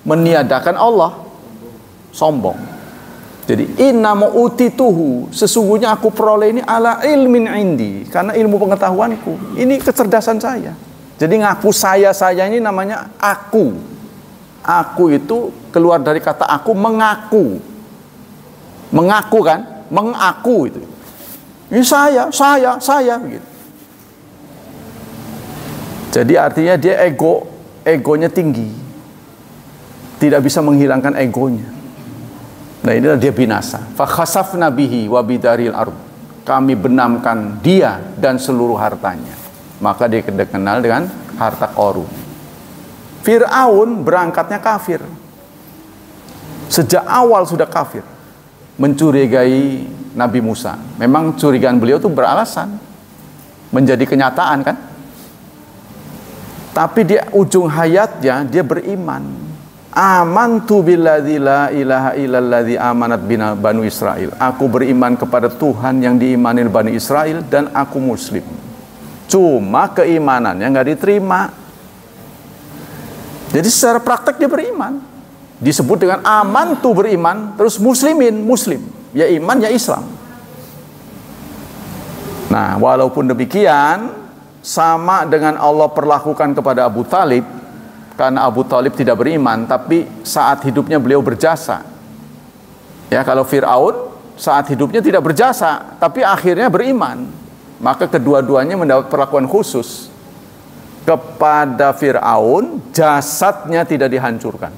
meniadakan Allah, sombong. Jadi inna ma'utituhu, sesungguhnya aku peroleh ini ala ilmin indi, karena ilmu pengetahuanku. Ini kecerdasan saya. Jadi ngaku saya ini namanya aku. Aku itu keluar dari kata aku, mengaku. Mengaku kan? Mengaku itu. Ini saya begitu. Jadi artinya dia egonya tinggi. Tidak bisa menghilangkan egonya. Nah, inilah dia binasa. Fa khasafna bihi wa bidaril ard. Kami benamkan dia dan seluruh hartanya. Maka dia dikenal dengan harta Qarun. Fir'aun berangkatnya kafir. Sejak awal sudah kafir. Mencurigai Nabi Musa. Memang curigaan beliau itu beralasan. Menjadi kenyataan kan? Tapi di ujung hayatnya dia beriman. Amantu billadzi la ilaha illalladzi amanat bina banu Israil. Aku beriman kepada Tuhan yang diimani Bani Israel dan aku muslim. Cuma keimanannya nggak diterima. Jadi secara praktek dia beriman. Disebut dengan amantu beriman, terus muslimin, muslim. Ya iman, ya Islam. Nah, walaupun demikian, sama dengan Allah perlakukan kepada Abu Talib. Karena Abu Talib tidak beriman, tapi saat hidupnya beliau berjasa. Ya, kalau Fir'aun saat hidupnya tidak berjasa, tapi akhirnya beriman. Maka kedua-duanya mendapat perlakuan khusus. Kepada Fir'aun, jasadnya tidak dihancurkan.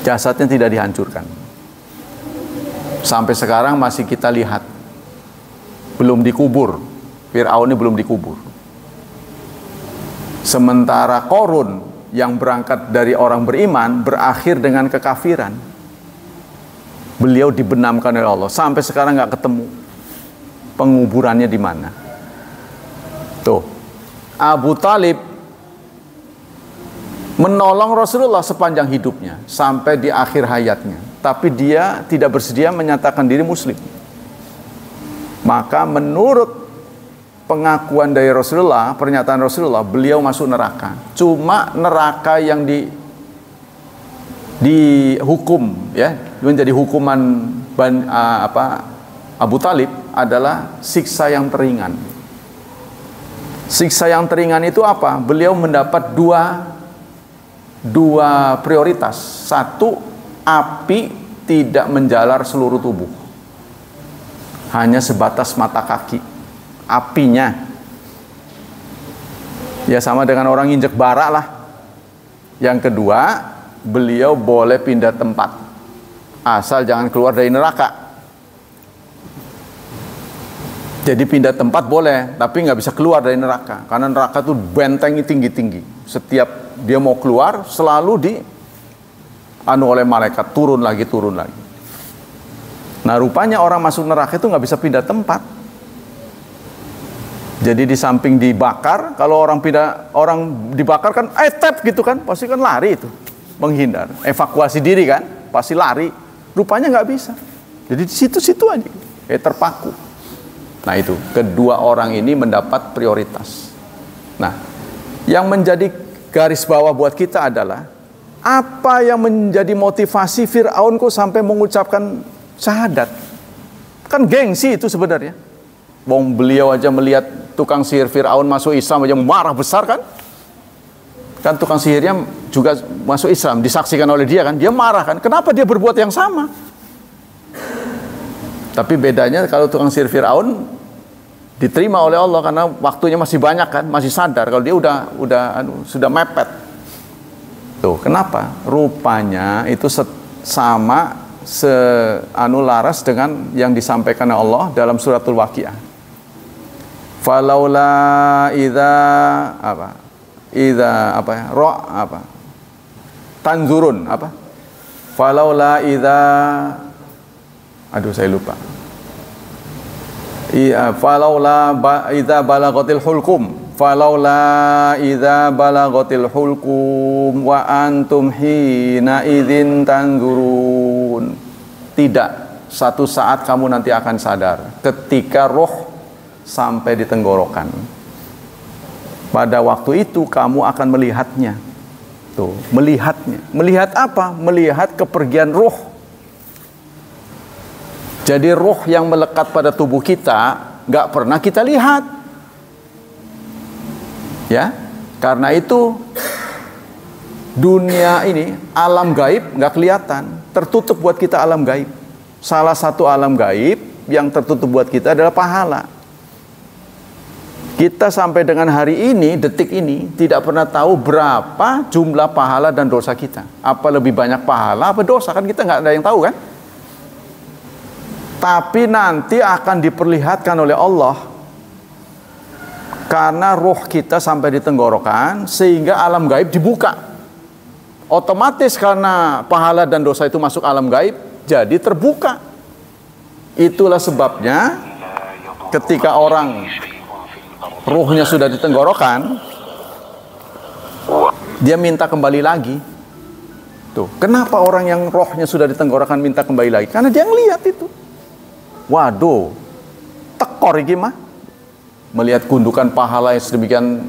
Jasadnya tidak dihancurkan. Sampai sekarang masih kita lihat. Belum dikubur. Fir'aun ini belum dikubur. Sementara Qarun yang berangkat dari orang beriman berakhir dengan kekafiran. Beliau dibenamkan oleh Allah. Sampai sekarang nggak ketemu penguburannya di mana. Tuh, Abu Talib menolong Rasulullah sepanjang hidupnya sampai di akhir hayatnya. Tapi dia tidak bersedia menyatakan diri muslim. Maka menurut pengakuan dari Rasulullah, pernyataan Rasulullah, beliau masuk neraka. Cuma neraka yang dihukum, ya, menjadi hukuman Abu Talib adalah siksa yang teringan. Siksa yang teringan itu apa? Beliau mendapat dua prioritas. Satu, api tidak menjalar seluruh tubuh, hanya sebatas mata kaki. Apinya ya sama dengan orang injek bara lah. Yang kedua, beliau boleh pindah tempat asal jangan keluar dari neraka. Jadi pindah tempat boleh, tapi nggak bisa keluar dari neraka, karena neraka itu bentengnya tinggi-tinggi. Setiap dia mau keluar selalu oleh malaikat, turun lagi. Nah, rupanya orang masuk neraka itu nggak bisa pindah tempat. Jadi di samping dibakar, kalau orang dibakar kan tap gitu kan, pasti kan lari itu, menghindar, evakuasi diri kan, pasti lari. Rupanya nggak bisa. Jadi di situ-situ aja, terpaku. Nah itu, kedua orang ini mendapat prioritas. Nah, yang menjadi garis bawah buat kita adalah apa yang menjadi motivasi Fir'aun kok sampai mengucapkan syahadat? Kan gengsi itu sebenarnya. Wong beliau aja melihat tukang sihir Fir'aun masuk Islam aja marah besar kan? Kan tukang sihirnya juga masuk Islam, disaksikan oleh dia kan? Dia marah kan? Kenapa dia berbuat yang sama? Tapi bedanya kalau tukang sihir Fir'aun diterima oleh Allah karena waktunya masih banyak kan, masih sadar. Kalau dia sudah mepet. Tuh, kenapa? Rupanya itu laras dengan yang disampaikan oleh Allah dalam suratul Waqiah. Falaula tanzurun falaula saya lupa. Falaula idza balagatil hulqum Falaula idza balagatil hulqum wa antum hina idzin tanzurun. Tidak, satu saat kamu nanti akan sadar ketika roh sampai di tenggorokan. Pada waktu itu kamu akan melihatnya. Tuh, melihatnya. Melihat apa? Melihat kepergian roh. Jadi roh yang melekat pada tubuh kita nggak pernah kita lihat. Ya, karena itu dunia ini, alam gaib nggak kelihatan, tertutup buat kita alam gaib. Salah satu alam gaib yang tertutup buat kita adalah pahala. Kita sampai dengan hari ini, detik ini, tidak pernah tahu berapa jumlah pahala dan dosa kita. Apa lebih banyak pahala, apa dosa, kan kita nggak ada yang tahu kan? Tapi nanti akan diperlihatkan oleh Allah. Karena roh kita sampai di tenggorokan, sehingga alam gaib dibuka. Otomatis karena pahala dan dosa itu masuk alam gaib, jadi terbuka. Itulah sebabnya ketika orang ruhnya sudah di tenggorokan, dia minta kembali lagi. Tuh, kenapa orang yang rohnya sudah di tenggorokan minta kembali lagi? Karena dia ngelihat itu. Waduh, tekor iki mah. Melihat gundukan pahala yang sedemikian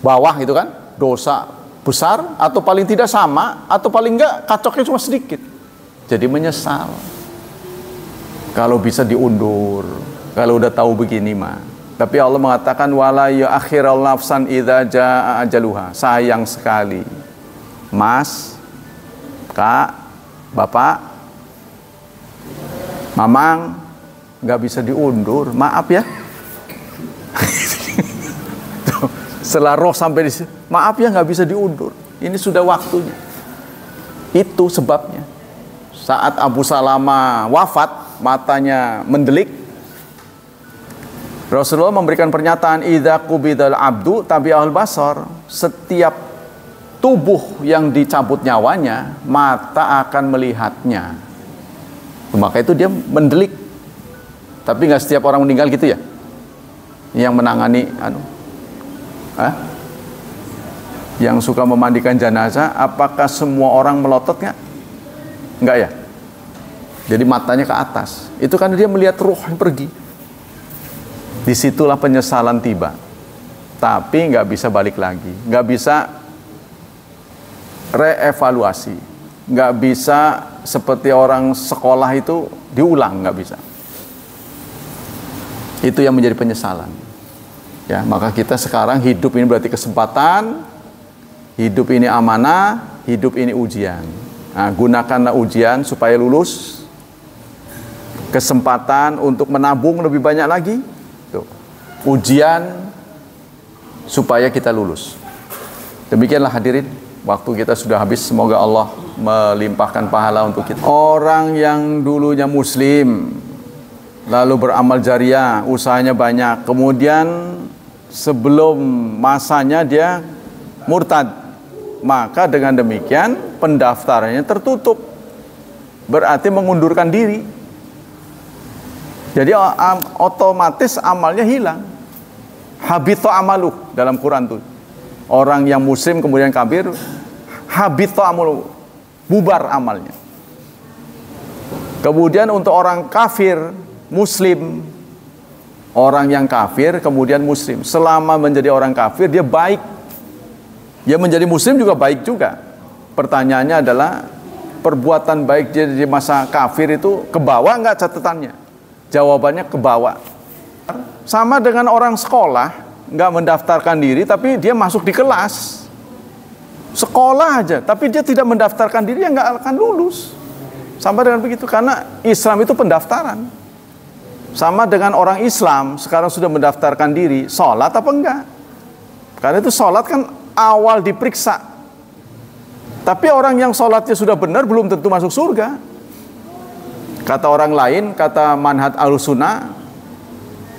bawah itu kan, dosa besar atau paling tidak sama, atau paling enggak kacoknya cuma sedikit. Jadi menyesal. Kalau bisa diundur, kalau udah tahu begini mah. Tapi Allah mengatakan wala ya'khirul nafsan idza jaa ajaluha. Sayang sekali. Mas, Kak, Bapak, Mamang, nggak bisa diundur. Maaf ya. Setelah roh sampai di sini, maaf ya nggak bisa diundur. Ini sudah waktunya. Itu sebabnya. Saat Abu Salamah wafat, matanya mendelik. Rasulullah memberikan pernyataan idza qubidal abdu tabi'ahul basar. Setiap tubuh yang dicabut nyawanya, mata akan melihatnya. Maka itu dia mendelik. Tapi nggak setiap orang meninggal gitu ya. Yang menangani yang suka memandikan jenazah, apakah semua orang melotot nggak? Nggak ya. Jadi matanya ke atas. Itu karena dia melihat ruh yang pergi. Disitulah penyesalan tiba. Tapi nggak bisa balik lagi, nggak bisa reevaluasi, nggak bisa seperti orang sekolah itu diulang, nggak bisa. Itu yang menjadi penyesalan. Ya, maka kita sekarang hidup ini berarti kesempatan, hidup ini amanah, hidup ini ujian. Nah, gunakanlah ujian supaya lulus. Kesempatan untuk menabung lebih banyak lagi. Tuh. Ujian supaya kita lulus. Demikianlah hadirin, waktu kita sudah habis. Semoga Allah melimpahkan pahala untuk kita. Orang yang dulunya muslim, lalu beramal jariah, usahanya banyak, kemudian sebelum masanya dia murtad, maka dengan demikian pendaftarannya tertutup, berarti mengundurkan diri. Jadi otomatis amalnya hilang. Habitha amaluh dalam Quran tuh. Orang yang muslim kemudian kafir, habitha amaluh, bubar amalnya. Kemudian untuk orang kafir muslim, orang yang kafir kemudian muslim, selama menjadi orang kafir dia baik, dia menjadi muslim juga baik juga. Pertanyaannya adalah perbuatan baik dia di masa kafir itu kebawa nggak catatannya? Jawabannya kebawa. Sama dengan orang sekolah nggak mendaftarkan diri tapi dia masuk di kelas sekolah aja, tapi dia tidak mendaftarkan diri, ya nggak akan lulus. Sama dengan begitu, karena Islam itu pendaftaran. Sama dengan orang Islam sekarang sudah mendaftarkan diri, sholat apa enggak? Karena itu sholat kan awal diperiksa. Tapi orang yang sholatnya sudah benar belum tentu masuk surga. Kata orang lain, kata manhaj Ahlussunnah,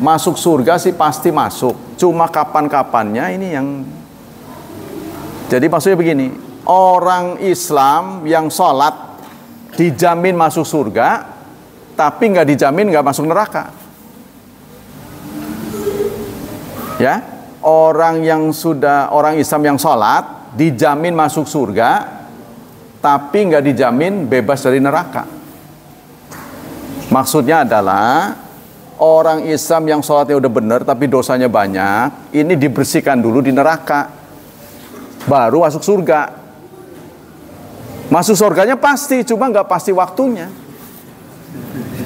masuk surga sih pasti masuk. Cuma kapan-kapannya ini yang... Jadi maksudnya begini, orang Islam yang sholat dijamin masuk surga, tapi nggak dijamin nggak masuk neraka. Ya, orang Islam yang sholat dijamin masuk surga, tapi nggak dijamin bebas dari neraka. Maksudnya adalah orang Islam yang sholatnya udah benar tapi dosanya banyak, ini dibersihkan dulu di neraka, baru masuk surga. Masuk surganya pasti, cuma nggak pasti waktunya.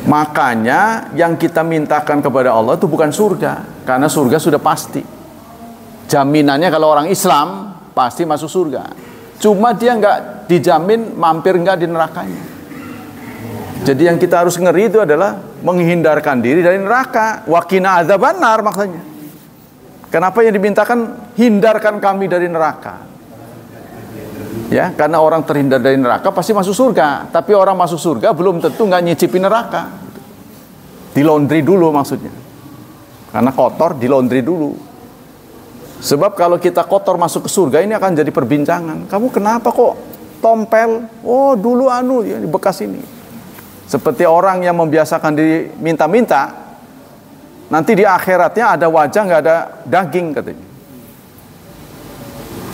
Makanya yang kita mintakan kepada Allah itu bukan surga, karena surga sudah pasti. Jaminannya kalau orang Islam pasti masuk surga, cuma dia nggak dijamin mampir nggak di nerakanya. Jadi yang kita harus ngeri itu adalah menghindarkan diri dari neraka. Waqina adzabannar maksudnya. Kenapa yang dimintakan hindarkan kami dari neraka? Ya, karena orang terhindar dari neraka pasti masuk surga. Tapi orang masuk surga belum tentu nggak nyicipi neraka. Di laundry dulu maksudnya. Karena kotor di laundry dulu. Sebab kalau kita kotor masuk ke surga ini akan jadi perbincangan. Kamu kenapa kok tompel? Oh dulu ya di bekas ini. Seperti orang yang membiasakan diri minta-minta, nanti di akhiratnya ada wajah nggak ada daging katanya.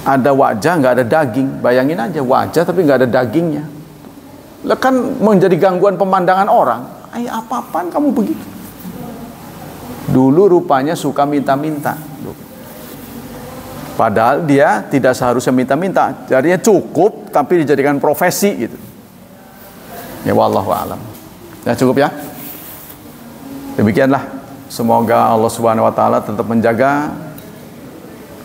Ada wajah nggak ada daging, bayangin aja wajah tapi nggak ada dagingnya. Lah kan menjadi gangguan pemandangan orang. Apa-apaan kamu begitu? Dulu rupanya suka minta-minta. Padahal dia tidak seharusnya minta-minta, jadinya cukup tapi dijadikan profesi gitu. Ya wallahu a'lam. Ya cukup ya. Demikianlah. Semoga Allah Subhanahu wa taala tetap menjaga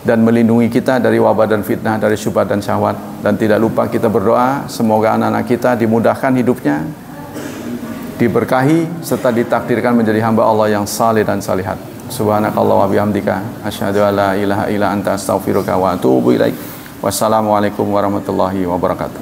dan melindungi kita dari wabah dan fitnah, dari syubhat dan syahwat. Dan tidak lupa kita berdoa semoga anak-anak kita dimudahkan hidupnya, diberkahi serta ditakdirkan menjadi hamba Allah yang saleh dan salihat. Subhanakallah wa bihamdika asyhadu an la ilaha illa anta astaghfiruka wa atubu ilaik. Wassalamualaikum warahmatullahi wabarakatuh.